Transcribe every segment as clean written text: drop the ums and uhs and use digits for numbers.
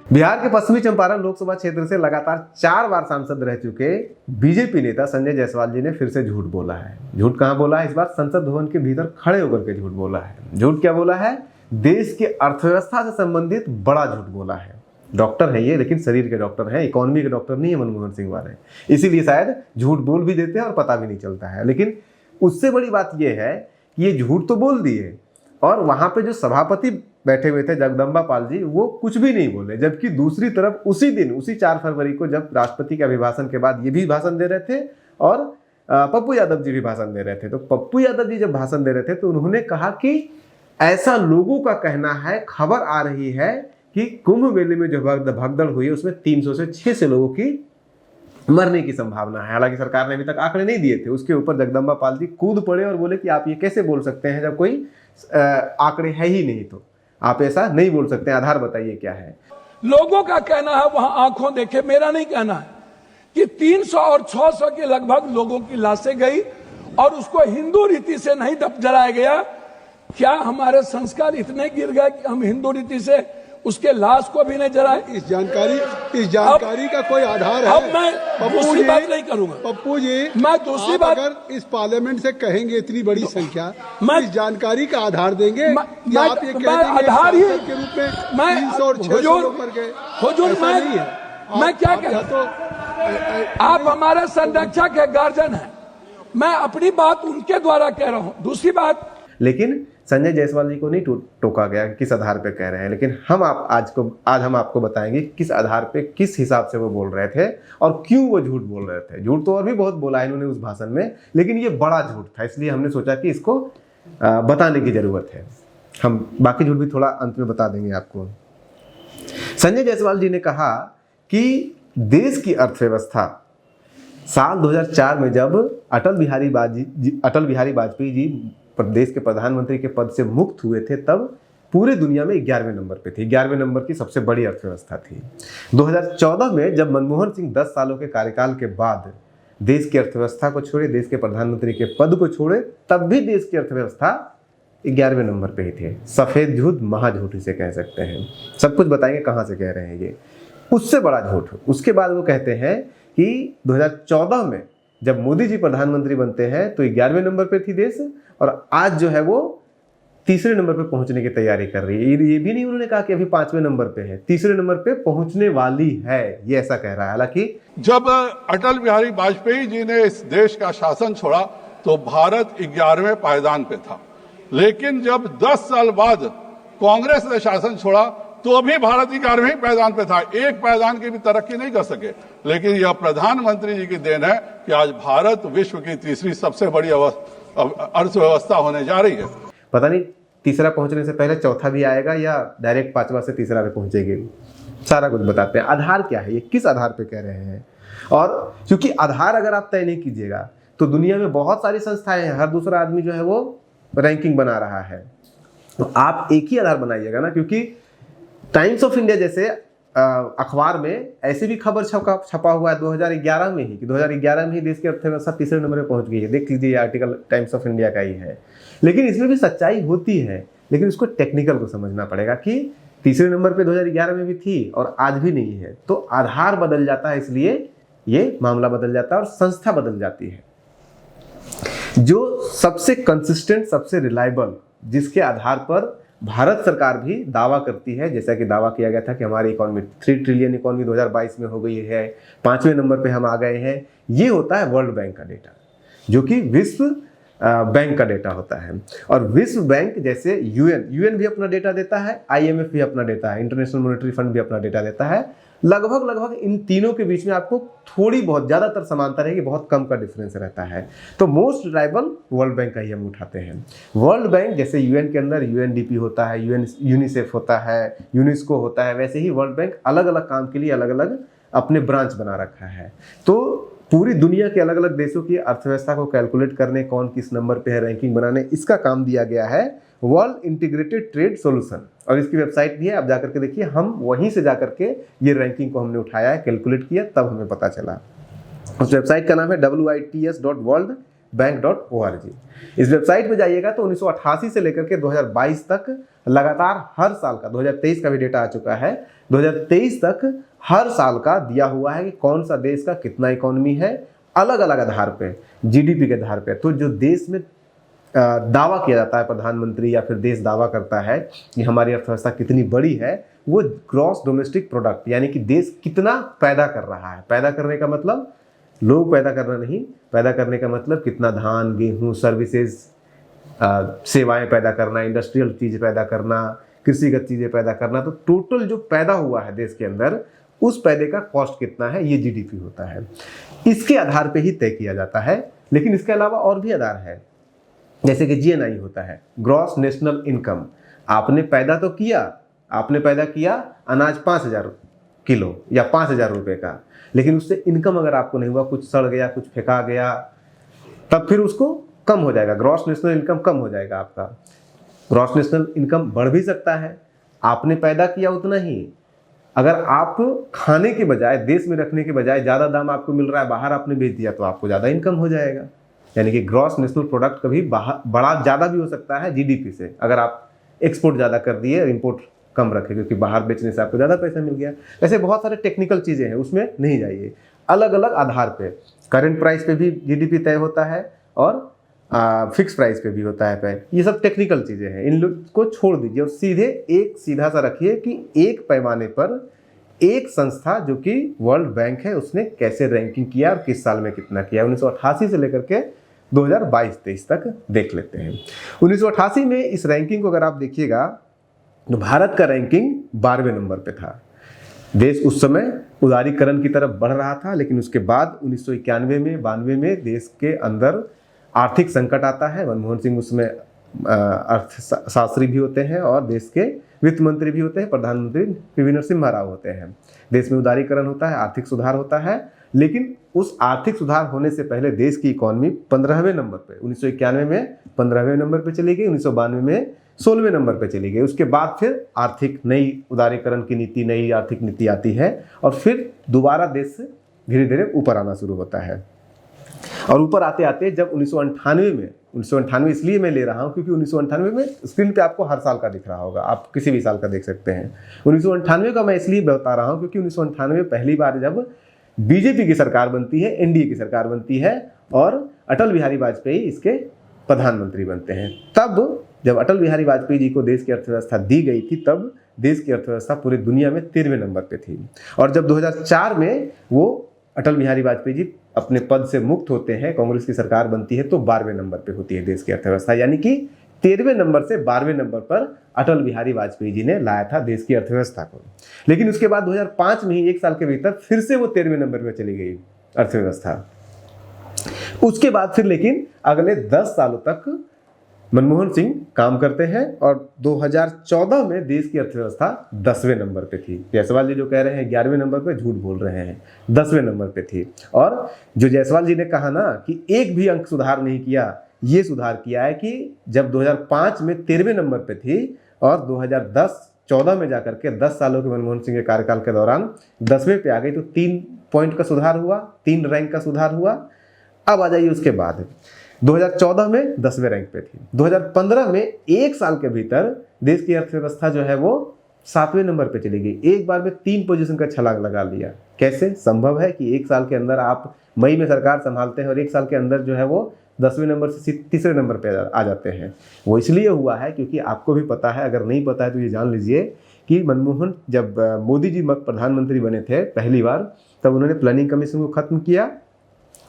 बिहार के पश्चिमी चंपारण लोकसभा क्षेत्र से लगातार 4 बार सांसद रह चुके बीजेपी नेता संजय जायसवाल जी ने फिर से झूठ बोला है। झूठ कहां बोला है? इस बार संसद भवन के भीतर खड़े होकर के झूठ बोला है। झूठ क्या बोला है? देश की अर्थव्यवस्था से संबंधित बड़ा झूठ बोला है। डॉक्टर है ये, लेकिन शरीर के डॉक्टर हैं, इकोनॉमी के डॉक्टर नहीं है मनमोहन सिंह वाले, इसीलिए शायद झूठ बोल भी देते हैं और पता भी नहीं चलता है। लेकिन उससे बड़ी बात यह है कि ये झूठ तो बोल दिए और वहां पे जो सभापति बैठे हुए थे जगदम्बा पाल जी, वो कुछ भी नहीं बोले। जबकि दूसरी तरफ उसी दिन, उसी 4 फरवरी को जब राष्ट्रपति के अभिभाषण के बाद ये भी भाषण दे रहे थे और पप्पू यादव जी भी भाषण दे रहे थे, तो पप्पू यादव जी जब भाषण दे रहे थे तो उन्होंने कहा कि ऐसा लोगों का कहना है, खबर आ रही है कि कुंभ मेले में जो भगदड़ हुई है उसमें 300 से 600 लोगों की मरने की संभावना है। हालांकि सरकार ने अभी तक आंकड़े नहीं दिए थे। उसके ऊपर जगदम्बा पाल जी कूद पड़े और बोले कि आप ये कैसे बोल सकते हैं जब कोई आंकड़े है ही नहीं, तो आप ऐसा नहीं बोल सकते, आधार बताइए क्या है। लोगों का कहना है, वहां आंखों देखे, मेरा नहीं कहना है, कि 300 और 600 के लगभग लोगों की लाशें गई और उसको हिंदू रीति से नहीं जलाया गया। क्या हमारे संस्कार इतने गिर गए कि हम हिंदू रीति से उसके लाश को भी नहीं जलाए? इस जानकारी का कोई आधार है? अब मैं दूसरी बात नहीं करूंगा पप्पू जी, मैं दूसरी बात, अगर इस पार्लियामेंट से कहेंगे इतनी बड़ी संख्या, मैं इस जानकारी का आधार देंगे कि आप ये कह देंगे आधार ही के रूप में 300 और 600 पर गए? हुजूर मैं क्या कहता, तो आप हमारे संरक्षक है, गार्जियन है, मैं अपनी बात उनके द्वारा कह रहा हूं। दूसरी बात, लेकिन संजय जायसवाल जी को नहीं टोका गया कि किस आधार पे कह रहे हैं, लेकिन आज हम आपको बताएंगे किस आधार पे, किस हिसाब से वो बोल रहे थे और क्यों वो झूठ बोल रहे थे। झूठ तो और भी बहुत बोला इन्होंने उस भाषण में, लेकिन ये बड़ा झूठ था, इसलिए हमने सोचा कि इसको बताने की जरूरत है। हम बाकी झूठ भी थोड़ा अंत में बता देंगे आपको। संजय जायसवाल जी ने कहा कि देश की अर्थव्यवस्था साल 2004 में जब अटल बिहारी वाजपेयी जी देश के प्रधानमंत्री के पद से मुक्त हुए थे, तब पूरे दुनिया में 11वें नंबर पे थी। 11वें नंबर की सबसे बड़ी अर्थव्यवस्था थी। 2014 में जब मनमोहन सिंह 10 सालों के कार्यकाल के बाद देश की अर्थव्यवस्था को छोड़े, देश के प्रधानमंत्री के पद को छोड़े, तब भी देश की अर्थव्यवस्था 11वें नंबर पे ही थे। सफेद झूठ, महाझूठ इसे कह सकते हैं। सब कुछ बताएंगे कहाँ से कह रहे हैं ये। उससे बड़ा झूठ उसके बाद वो कहते हैं कि 2014 में जब मोदी जी प्रधानमंत्री बनते हैं तो 11वें नंबर पे थी देश, और आज जो है वो 3रे नंबर पे पहुंचने की तैयारी कर रही है। ये भी नहीं उन्होंने कहा कि अभी 5वें नंबर पे है, 3रे नंबर पे पहुंचने वाली है, ये ऐसा कह रहा है। हालांकि जब अटल बिहारी वाजपेयी जी ने इस देश का शासन छोड़ा तो भारत 11वें पायदान पे था, लेकिन जब 10 साल बाद कांग्रेस ने शासन छोड़ा तो अभी भारत 11वें पायदान पे था। एक पायदान की भी तरक्की नहीं कर सके, लेकिन यह प्रधानमंत्री जी की देन है कि आज भारत विश्व की 3री सबसे बड़ी अर्थव्यवस्था होने जा रही है। पता नहीं 3रा पहुंचने से पहले 4था भी आएगा या डायरेक्ट 5वां से 3रा पे पहुंचेगी। सारा कुछ बताते हैं। आधार क्या है, ये किस आधार पे कह रहे हैं। और क्योंकि आधार अगर आप तय नहीं कीजिएगा तो दुनिया में बहुत सारी संस्थाएं हैं, हर दूसरा आदमी जो है वो रैंकिंग बना रहा है, तो आप एक ही आधार बनाइएगा ना। क्योंकि टाइम्स ऑफ इंडिया जैसे अखबार में ऐसी भी खबर छपा हुआ है 2011 में ही कि 2011 में ही देश की अर्थव्यवस्था 3रे नंबर पे पहुंच गई है। देख लीजिए, आर्टिकल टाइम्स ऑफ इंडिया का ही है। लेकिन इसमें भी सच्चाई होती है, लेकिन उसको टेक्निकल को समझना पड़ेगा कि 3रे नंबर पे 2011 में भी थी और आज भी नहीं है। तो आधार बदल जाता है, इसलिए ये मामला बदल जाता है और संस्था बदल जाती है। जो सबसे कंसिस्टेंट, सबसे रिलायबल, जिसके आधार पर भारत सरकार भी दावा करती है, जैसा कि दावा किया गया था कि हमारी इकोनॉमी 3 ट्रिलियन इकोनॉमी 2022 में हो गई है, 5वें नंबर पे हम आ गए हैं, ये होता है वर्ल्ड बैंक का डेटा, जो कि विश्व बैंक का डेटा होता है। और विश्व बैंक जैसे यूएन भी अपना डेटा देता है, IMF भी अपना देता है, इंटरनेशनल मॉनेटरी फंड भी अपना डेटा देता है। लगभग इन तीनों के बीच में आपको थोड़ी बहुत, ज़्यादातर समानता रहेगी, बहुत कम का डिफरेंस रहता है। तो मोस्ट रिलायबल वर्ल्ड बैंक का ही हम उठाते हैं। वर्ल्ड बैंक जैसे यूएन के अंदर UNDP होता है, यूनिसेफ होता है, यूनेस्को होता है, वैसे ही वर्ल्ड बैंक अलग अलग काम के लिए अलग अलग अपने ब्रांच बना रखा है। तो पूरी दुनिया के अलग अलग देशों की अर्थव्यवस्था को कैलकुलेट करने, कौन किस नंबर पे है, रैंकिंग बनाने, इसका काम दिया गया है वर्ल्ड इंटीग्रेटेड ट्रेड सॉल्यूशन। और इसकी वेबसाइट भी है, आप जाकर के देखिए। हम वहीं से जाकर के ये रैंकिंग को हमने उठाया है, कैलकुलेट किया, तब हमें पता चला। उस वेबसाइट का नाम है wits.world worldbank.org। इस वेबसाइट पे जाइएगा तो 1988 से लेकर के 2022 तक लगातार हर साल का, 2023 का भी डेटा आ चुका है, 2023 तक हर साल का दिया हुआ है कि कौन सा देश का कितना इकोनॉमी है, अलग अलग आधार पे, जीडीपी के आधार पे। तो जो देश में दावा किया जाता है, प्रधानमंत्री या फिर देश दावा करता है कि हमारी अर्थव्यवस्था कितनी बड़ी है, वो ग्रॉस डोमेस्टिक प्रोडक्ट, यानी कि देश कितना पैदा कर रहा है। पैदा करने का मतलब लोग पैदा करना नहीं, पैदा करने का मतलब कितना धान, गेहूं, सर्विसेज, सेवाएं पैदा करना, इंडस्ट्रियल चीज़ पैदा करना, कृषिगत चीज़ें पैदा करना। तो टोटल जो पैदा हुआ है देश के अंदर, उस पैदे का कॉस्ट कितना है, ये जीडीपी होता है। इसके आधार पे ही तय किया जाता है। लेकिन इसके अलावा और भी आधार है, जैसे कि जीएनआई होता है, ग्रॉस नेशनल इनकम। आपने पैदा तो किया, आपने पैदा किया अनाज 5000 किलो या 5000 रुपये का, लेकिन उससे इनकम अगर आपको नहीं हुआ, कुछ सड़ गया, कुछ फेंका गया, तब फिर उसको कम हो जाएगा, ग्रॉस नेशनल इनकम कम हो जाएगा आपका। ग्रॉस नेशनल इनकम बढ़ भी सकता है, आपने पैदा किया उतना ही। अगर आप खाने के बजाय, देश में रखने के बजाय ज़्यादा दाम आपको मिल रहा है, बाहर आपने बेच दिया, तो आपको ज़्यादा इनकम हो जाएगा। यानी कि ग्रॉस नेशनल प्रोडक्ट कभी बड़ा ज़्यादा भी हो सकता है जीडीपी से, अगर आप एक्सपोर्ट ज़्यादा कर दिए और इम्पोर्ट कम रखे, क्योंकि बाहर बेचने से आपको ज़्यादा पैसा मिल गया। ऐसे बहुत सारे टेक्निकल चीज़ें हैं, उसमें नहीं जाइए। अलग अलग आधार पे करंट प्राइस पे भी जीडीपी तय होता है और फिक्स प्राइस पे भी होता है तय। ये सब टेक्निकल चीज़ें हैं, इन लोग को छोड़ दीजिए और सीधे एक सीधा सा रखिए कि एक पैमाने पर एक संस्था जो कि वर्ल्ड बैंक है, उसने कैसे रैंकिंग किया और किस साल में कितना किया। 1988 से लेकर के 2022-23 तक देख लेते हैं। 1988 में इस रैंकिंग को अगर आप देखिएगा तो भारत का रैंकिंग 12वें नंबर पे था। देश उस समय उदारीकरण की तरफ बढ़ रहा था, लेकिन उसके बाद 1991 में 92 में देश के अंदर आर्थिक संकट आता है। मनमोहन सिंह उसमें अर्थशास्त्री भी होते हैं और देश के वित्त मंत्री भी होते हैं, प्रधानमंत्री पीवी नरसिम्हा राव होते हैं। देश में उदारीकरण होता है, आर्थिक सुधार होता है, लेकिन उस आर्थिक सुधार होने से पहले देश की इकॉनमी 15वें नंबर पे, 1991 में 15वें नंबर पे चली गई, 1992 में 16वें नंबर पे चली गई। उसके बाद फिर आर्थिक नई उदारीकरण की नीति, नई आर्थिक नीति आती है और फिर दोबारा देश धीरे धीरे ऊपर आना शुरू होता है। और ऊपर आते आते जब 1998 में, 1998 इसलिए मैं ले रहा हूँ क्योंकि 1998 में स्क्रीन पे आपको हर साल का दिख रहा होगा, आप किसी भी साल का देख सकते हैं। 1998 का मैं इसलिए बता रहा हूँ क्योंकि 1998 में पहली बार जब बीजेपी की सरकार बनती है, एनडीए की सरकार बनती है और अटल बिहारी वाजपेयी इसके प्रधानमंत्री बनते हैं। तब जब अटल बिहारी वाजपेयी जी को देश की अर्थव्यवस्था दी गई थी, तब देश की अर्थव्यवस्था पूरी दुनिया में 13वें नंबर पे थी। और जब 2004 में वो अटल बिहारी वाजपेयी जी अपने पद से मुक्त होते हैं, कांग्रेस की सरकार बनती है, तो 12वें नंबर पे होती है देश की अर्थव्यवस्था। यानी कि 13वें नंबर से 12वें नंबर पर अटल बिहारी वाजपेयी जी ने लाया था देश की अर्थव्यवस्था को। लेकिन उसके बाद 2005 में ही, एक साल के भीतर, फिर से वो 13वें नंबर पर चली गई अर्थव्यवस्था। उसके बाद फिर लेकिन अगले 10 सालों तक मनमोहन सिंह काम करते हैं और 2014 में देश की अर्थव्यवस्था 10वें नंबर पे थी। जायसवाल जी जो कह रहे हैं 11वें नंबर पे, झूठ बोल रहे हैं, 10वें नंबर पे थी। और जो जायसवाल जी ने कहा ना कि एक भी अंक सुधार नहीं किया, ये सुधार किया है कि जब 2005 में 13वें नंबर पे थी और 2010-14 में जाकर के 10 सालों के मनमोहन सिंह के कार्यकाल के दौरान 10वें पे आ गई, तो 3 पॉइंट का सुधार हुआ, 3 रैंक का सुधार हुआ। अब आ जाइए उसके बाद 2014 में 10वें रैंक पे थी। 2015 में एक साल के भीतर देश की अर्थव्यवस्था जो है वो 7वें नंबर पे चली गई। एक बार में 3 पोजीशन का छलांग लगा लिया। कैसे संभव है कि एक साल के अंदर आप मई में सरकार संभालते हैं और एक साल के अंदर जो है वो 10वें नंबर से 3रे नंबर पे आ जाते हैं? वो इसलिए हुआ है क्योंकि आपको भी पता है, अगर नहीं पता है तो ये जान लीजिए कि मनमोहन, जब मोदी जी प्रधानमंत्री बने थे पहली बार, तब उन्होंने प्लानिंग कमीशन को खत्म किया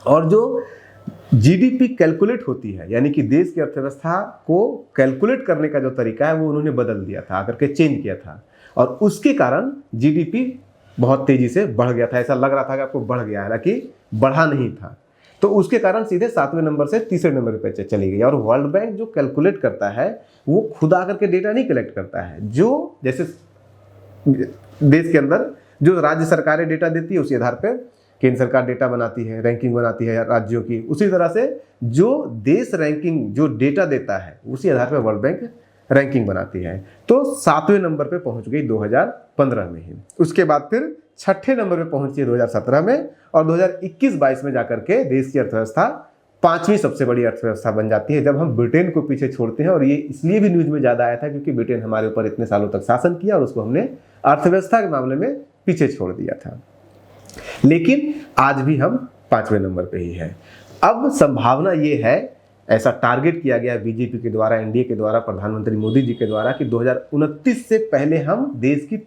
और जो जीडीपी कैलकुलेट होती है, यानी कि देश की अर्थव्यवस्था को कैलकुलेट करने का जो तरीका है वो उन्होंने बदल दिया था, आकर के चेंज किया था। और उसके कारण जीडीपी बहुत तेजी से बढ़ गया था। ऐसा लग रहा था कि आपको बढ़ गया है, हालांकि बढ़ा नहीं था। तो उसके कारण सीधे 7वें नंबर से 3रे नंबर पे चली गई। और वर्ल्ड बैंक जो कैलकुलेट करता है वो खुद आकर के डेटा नहीं कलेक्ट करता है, जो जैसे देश के अंदर जो राज्य सरकारें डेटा देती है उसी आधार पर केंद्र सरकार डेटा बनाती है, रैंकिंग बनाती है राज्यों की। उसी तरह से जो देश रैंकिंग जो डेटा देता है उसी आधार पर वर्ल्ड बैंक रैंकिंग बनाती है। तो 7वें नंबर पे पहुंच गई 2015 में ही। उसके बाद फिर 6ठे नंबर पे पहुंची 2017 में और 2021-22 में जाकर के देश की अर्थव्यवस्था 5वीं सबसे बड़ी अर्थव्यवस्था बन जाती है जब हम ब्रिटेन को पीछे छोड़ते हैं। और ये इसलिए भी न्यूज में ज़्यादा आया था क्योंकि ब्रिटेन हमारे ऊपर इतने सालों तक शासन किया और उसको हमने अर्थव्यवस्था के मामले में पीछे छोड़ दिया था। लेकिन आज भी हम 5वें नंबर पे ही हैं। अब संभावना ये है, ऐसा टारगेट किया गया बीजेपी के द्वारा, एनडीए के द्वारा, प्रधानमंत्री मोदी जी के द्वारा कि 2029 से पहले हम देश की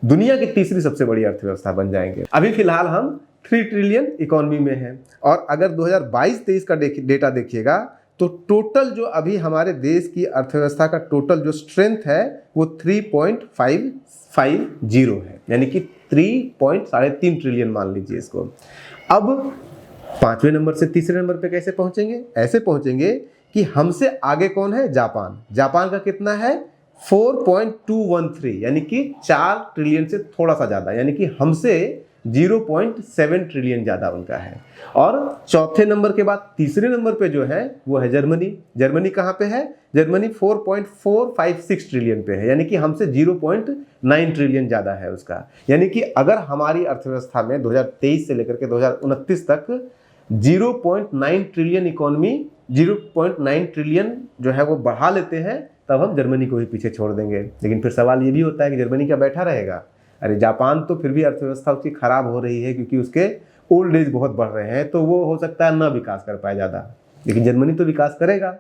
दुनिया की तीसरी सबसे बड़ी अर्थव्यवस्था बन जाएंगे। अभी फिलहाल हम 3 ट्रिलियन इकोनॉमी में हैं और अगर 2022-23 का डेटा देखिएगा तो टोटल जो अभी हमारे देश की अर्थव्यवस्था का टोटल जो स्ट्रेंथ है वो 3.550 है, यानी कि 3.3 ट्रिलियन मान लीजिए इसको। अब 5वें नंबर से तीसरे नंबर पे कैसे पहुंचेंगे? ऐसे पहुंचेंगे कि हमसे आगे कौन है? जापान। जापान का कितना है? 4.213, यानी कि 4 ट्रिलियन से थोड़ा सा ज़्यादा, यानी कि हमसे 0.7 ट्रिलियन ज़्यादा उनका है। और चौथे नंबर के बाद तीसरे नंबर पे जो है वो है जर्मनी। जर्मनी कहाँ पे है? जर्मनी 4.456 ट्रिलियन पे है, यानी कि हमसे 0.9 ट्रिलियन ज़्यादा है उसका। यानी कि अगर हमारी अर्थव्यवस्था में 2023 से लेकर के 2029 तक 0.9 ट्रिलियन इकोनॉमी, 0.9 ट्रिलियन जो है वो बढ़ा लेते हैं, तब हम जर्मनी को ही पीछे छोड़ देंगे। लेकिन फिर सवाल ये भी होता है कि जर्मनी क्या बैठा रहेगा? अरे जापान तो फिर भी अर्थव्यवस्था उसकी खराब हो रही है क्योंकि उसके ओल्ड एज बहुत बढ़ रहे हैं, तो वो हो सकता है ना विकास कर पाए ज़्यादा, लेकिन जर्मनी तो विकास करेगा।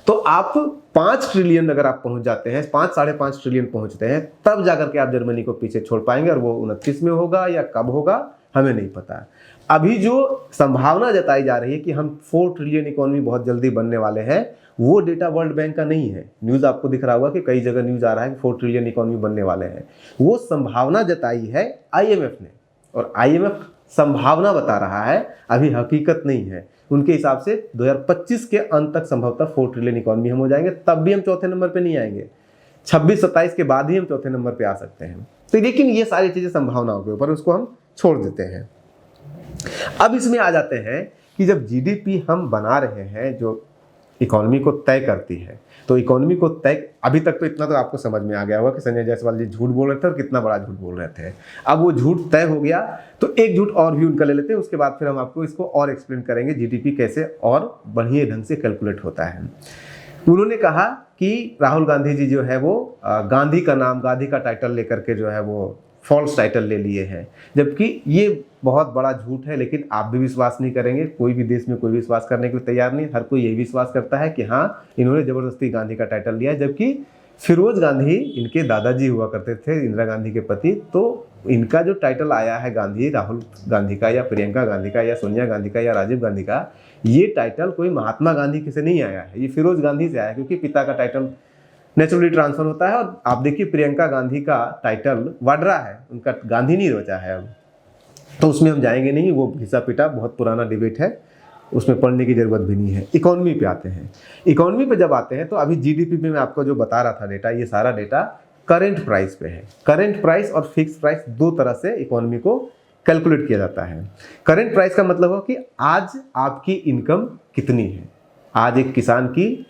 तो आप 5 ट्रिलियन अगर आप पहुंच जाते हैं, 5-5.5 ट्रिलियन पहुंचते हैं, तब जाकर के आप जर्मनी को पीछे छोड़ पाएंगे। और वो 29 में होगा या कब होगा हमें नहीं पता। अभी जो संभावना जताई जा रही है कि हम 4 ट्रिलियन इकोनॉमी बहुत जल्दी बनने वाले हैं, वो डेटा वर्ल्ड बैंक का नहीं है। न्यूज़ आपको दिख रहा होगा कि कई जगह न्यूज़ आ रहा है कि 4 ट्रिलियन इकोनॉमी बनने वाले हैं। वो संभावना जताई है आईएमएफ ने, और आईएमएफ संभावना बता रहा है, अभी हकीकत नहीं है। उनके हिसाब से 2025 के अंत तक संभवतः 4 ट्रिलियन इकोनॉमी हम हो जाएंगे, तब भी हम चौथे नंबर पे नहीं आएंगे। 26-27 के बाद ही हम चौथे नंबर पे आ सकते हैं। तो लेकिन ये सारी चीज़ें संभावनाओं के ऊपर, उसको हम छोड़ देते हैं। अब इसमें आ जाते हैं कि जब जीडीपी हम बना रहे हैं जो इकोनॉमी को तय करती है, तो इकोनॉमी को तय, अभी तक तो इतना तो आपको समझ में आ गया होगा कि संजय जायसवाल जी झूठ बोल रहे थे और कितना बड़ा झूठ बोल रहे थे। अब वो झूठ तय हो गया, तो एक झूठ और भी उनका ले लेते हैं, उसके बाद फिर हम आपको इसको और एक्सप्लेन करेंगे जीडीपी कैसे और बढ़िया ढंग से कैलकुलेट होता है। उन्होंने कहा कि राहुल गांधी जी जो है वो गांधी का नाम, गांधी का टाइटल लेकर के जो है वो फॉल्स टाइटल ले लिए हैं, जबकि ये बहुत बड़ा झूठ है। लेकिन आप भी विश्वास नहीं करेंगे, कोई भी देश में कोई विश्वास करने के लिए तैयार नहीं। हर कोई यही विश्वास करता है कि हाँ, इन्होंने जबरदस्ती गांधी का टाइटल लिया, जबकि फिरोज गांधी इनके दादाजी हुआ करते थे, इंदिरा गांधी के पति। तो इनका जो टाइटल आया है गांधी, राहुल गांधी का या प्रियंका गांधी का या सोनिया गांधी का या राजीव गांधी का, ये टाइटल कोई महात्मा गांधी से नहीं आया है, ये फिरोज गांधी से आया है, क्योंकि पिता का टाइटल नेचुरली ट्रांसफर होता है। और आप देखिए प्रियंका गांधी का टाइटल वाड्रा है, उनका गांधी नहीं बचा है अब। तो उसमें हम जाएंगे नहीं, वो घिसा पिटा बहुत पुराना डिबेट है, उसमें पढ़ने की जरूरत भी नहीं है। इकोनॉमी पे आते हैं। इकोनॉमी पे जब आते हैं तो अभी जीडीपी पे मैं आपको जो बता रहा था डेटा, ये सारा डेटा करंट प्राइस पे है। करंट प्राइस और फिक्स प्राइस दो तरह से इकोनॉमी को कैलकुलेट किया जाता है। करंट प्राइस का मतलब हो कि आज आपकी इनकम कितनी है। आज एक किसान की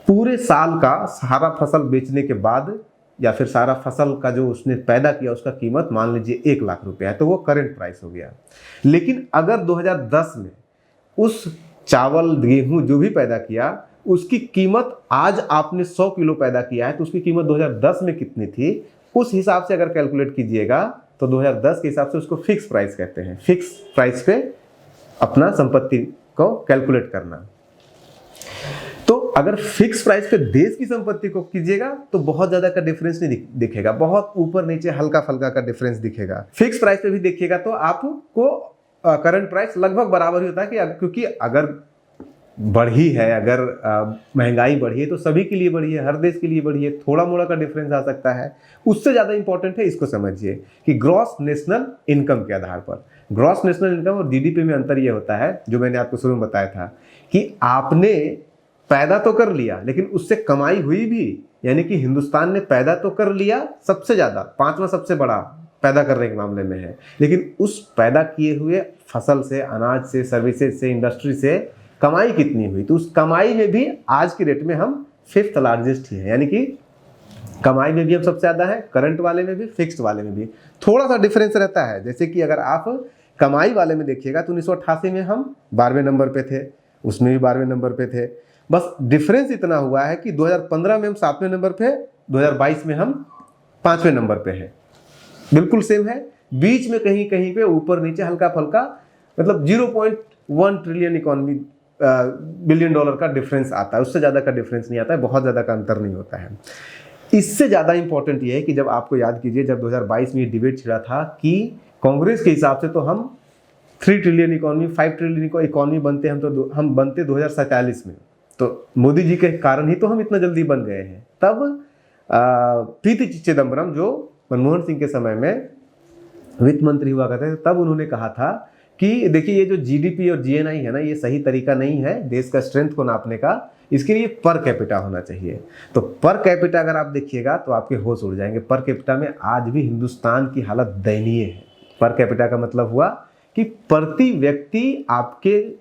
पूरे साल का सारा फसल बेचने के बाद या फिर सारा फसल का जो उसने पैदा किया उसका कीमत मान लीजिए 1 लाख रुपए है, तो वो करंट प्राइस हो गया। लेकिन अगर 2010 में उस चावल गेहूं जो भी पैदा किया उसकी कीमत, आज आपने 100 किलो पैदा किया है तो उसकी कीमत 2010 में कितनी थी, उस हिसाब से अगर कैलकुलेट कीजिएगा तो 2010 के हिसाब से उसको फिक्स प्राइस कहते हैं। फिक्स प्राइस पे अपना संपत्ति को कैलकुलेट करना। तो अगर फिक्स प्राइस पे देश की संपत्ति को कीजिएगा तो बहुत ज्यादा का डिफरेंस नहीं दिखेगा, बहुत ऊपर नीचे हल्का फल्का का डिफरेंस दिखेगा। फिक्स प्राइस पे भी देखिएगा तो आपको करंट प्राइस लगभग बराबर ही होता है, कि क्योंकि अगर बढ़ी है, अगर महंगाई बढ़ी है तो सभी के लिए बढ़ी है, हर देश के लिए बढ़ी है, थोड़ा मोड़ा का डिफरेंस आ सकता है। उससे ज़्यादा इंपॉर्टेंट है, इसको समझिए कि ग्रॉस नेशनल इनकम के आधार पर, ग्रॉस नेशनल इनकम और जीडीपी में अंतर यह होता है, जो मैंने आपको शुरू में बताया था, कि आपने पैदा तो कर लिया लेकिन उससे कमाई हुई भी, यानी कि हिंदुस्तान ने पैदा तो कर लिया सबसे ज़्यादा, 5वां सबसे बड़ा पैदा करने के मामले में है, लेकिन उस पैदा किए हुए फसल से, अनाज से, सर्विसेज से, इंडस्ट्री से कमाई कितनी हुई, तो उस कमाई में भी आज की डेट में हम 5th लार्जेस्ट ही है, यानी कि कमाई में भी हम सबसे ज़्यादा है, करंट वाले में भी, फिक्स्ड वाले में भी थोड़ा सा डिफरेंस रहता है। जैसे कि अगर आप कमाई वाले में देखिएगा तो 1988 में हम 12वें नंबर पे थे, उसमें भी 12वें नंबर पे थे। बस डिफरेंस इतना हुआ है कि 2015 में हम 7वें नंबर पे, 2022 में हम 5वें नंबर पे हैं। बिल्कुल सेम है, बीच में कहीं कहीं पे ऊपर नीचे हल्का फल्का, मतलब 0.1 ट्रिलियन इकोनॉमी बिलियन डॉलर का डिफरेंस आता है, उससे ज़्यादा का डिफरेंस नहीं आता है, बहुत ज़्यादा का अंतर नहीं होता है। इससे ज़्यादा इंपॉर्टेंट ये है कि जब आपको याद कीजिए, जब 2022 में ये डिबेट छिड़ा था कि कांग्रेस के हिसाब से तो हम 3 ट्रिलियन इकोनॉमी, 5 ट्रिलियन इकोनॉमी बनते, हम बनते 2047 में, तो मोदी जी के कारण ही तो हम इतना जल्दी बन गए हैं। तब पी चिदम्बरम, जो मनमोहन सिंह के समय में वित्त मंत्री हुआ करते थे, तब उन्होंने कहा था कि देखिए ये जो जीडीपी और जीएनआई है ना, ये सही तरीका नहीं है देश का स्ट्रेंथ को नापने का, इसके लिए पर कैपिटा होना चाहिए। तो पर कैपिटा अगर आप देखिएगा तो आपके होश उड़ जाएंगे। पर कैपिटा में आज भी हिंदुस्तान की हालत दयनीय है। पर कैपिटा का मतलब हुआ कि प्रति व्यक्ति आपके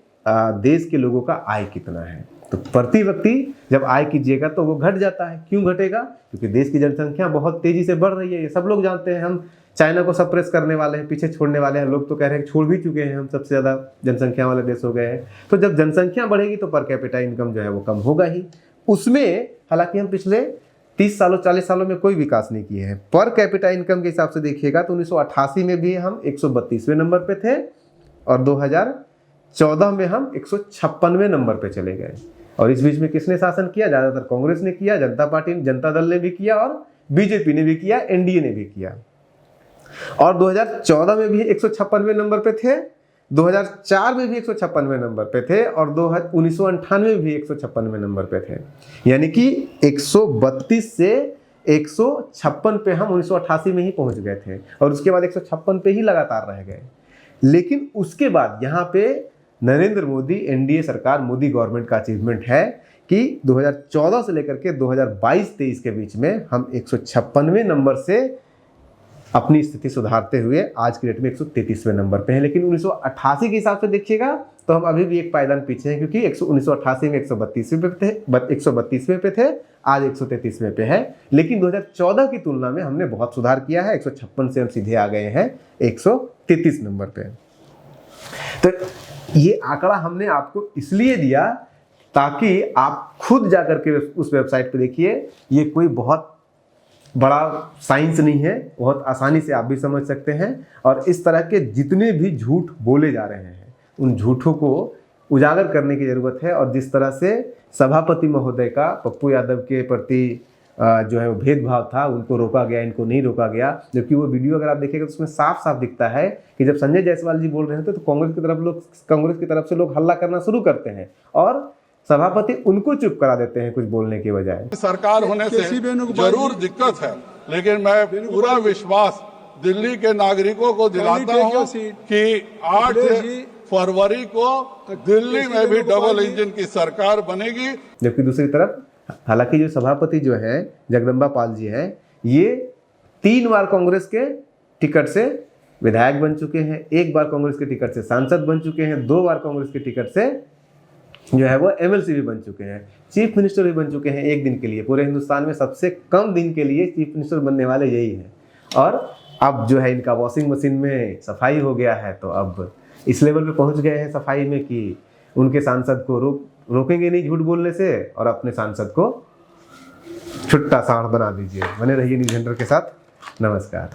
देश के लोगों का आय कितना है। तो प्रति व्यक्ति जब आय कीजिएगा तो वो घट जाता है। क्यों घटेगा? क्योंकि देश की जनसंख्या बहुत तेजी से बढ़ रही है, ये सब लोग जानते हैं। हम चाइना को सप्रेस करने वाले हैं, पीछे छोड़ने वाले हैं, लोग तो कह रहे हैं छोड़ भी चुके हैं, हम सबसे ज़्यादा जनसंख्या वाले देश हो गए हैं। तो जब जनसंख्या बढ़ेगी तो पर कैपिटा इनकम जो है वो कम होगा ही। उसमें हालांकि हम पिछले 30 सालों 40 सालों में कोई विकास नहीं किए हैं। पर कैपिटा इनकम के हिसाब से देखिएगा तो 1988 में भी हम 132वें नंबर पे थे और 2014 में हम 156वें नंबर पे चले गए। और इस बीच में किसने शासन किया? ज़्यादातर कांग्रेस ने किया, जनता दल ने भी किया और बीजेपी ने भी किया, एनडीए ने भी किया। और 2014 में भी 156वें नंबर पे थे, 2004 में भी 156वें नंबर पे थे और 1998 में भी 156वें नंबर पे थे। यानी कि 132 से 156 पे हम 1988 में ही पहुंच गए थे और उसके बाद 156 पे ही लगातार रह गए। लेकिन उसके बाद यहाँ पे नरेंद्र मोदी, एनडीए सरकार, मोदी गवर्नमेंट का अचीवमेंट है कि 2014 से लेकर के 2022-23 के बीच में हम 156वें नंबर से अपनी स्थिति सुधारते हुए आज की डेट में 133वें नंबर पे हैं। लेकिन 1988 के हिसाब से देखिएगा तो हम अभी भी एक पायदान पीछे हैं, क्योंकि 1988 में 132वें पे थे, आज 133वें पे है। लेकिन 2014 की तुलना में हमने बहुत सुधार किया है। 156 से हम सीधे आ गए हैं 133 नंबर पे। तो ये आंकड़ा हमने आपको इसलिए दिया ताकि आप खुद जाकर के उस वेबसाइट पे देखिए। ये कोई बहुत बड़ा साइंस नहीं है, बहुत आसानी से आप भी समझ सकते हैं। और इस तरह के जितने भी झूठ बोले जा रहे हैं उन झूठों को उजागर करने की ज़रूरत है। और जिस तरह से सभापति महोदय का पप्पू यादव के प्रति जो है वो भेदभाव था, उनको रोका गया, इनको नहीं रोका गया। जबकि वो वीडियो अगर आप देखेंगे तो उसमें साफ साफ दिखता है कि जब संजय जायसवाल जी बोल रहे हैं तो कांग्रेस की तरफ से लोग हल्ला करना शुरू करते हैं और सभापति उनको चुप करा देते हैं कुछ बोलने के बजाय। सरकार होने से जरूर दिक्कत है, लेकिन मैं पूरा विश्वास दिल्ली के नागरिकों को दिलाता हूं कि 8 फरवरी को दिल्ली में भी डबल इंजन की सरकार बनेगी। जबकि दूसरी तरफ हालांकि जो सभापति जो है जगदम्बा पाल जी हैं, ये 3 बार कांग्रेस के टिकट से विधायक बन चुके हैं, 1 बार कांग्रेस के टिकट से सांसद बन चुके हैं, 2 बार कांग्रेस के टिकट से जो है वो एमएलसी भी बन चुके हैं, चीफ मिनिस्टर भी बन चुके हैं। एक दिन के लिए पूरे हिंदुस्तान में सबसे कम दिन के लिए चीफ मिनिस्टर बनने वाले यही हैं। और अब जो है इनका वॉशिंग मशीन में सफाई हो गया है, तो अब इस लेवल पे पहुंच गए हैं सफाई में कि उनके सांसद को रोकेंगे नहीं झूठ बोलने से और अपने सांसद को छुट्टा साढ़ बना दीजिए। बने रहिए न्यूज़ सेंटर के साथ। नमस्कार।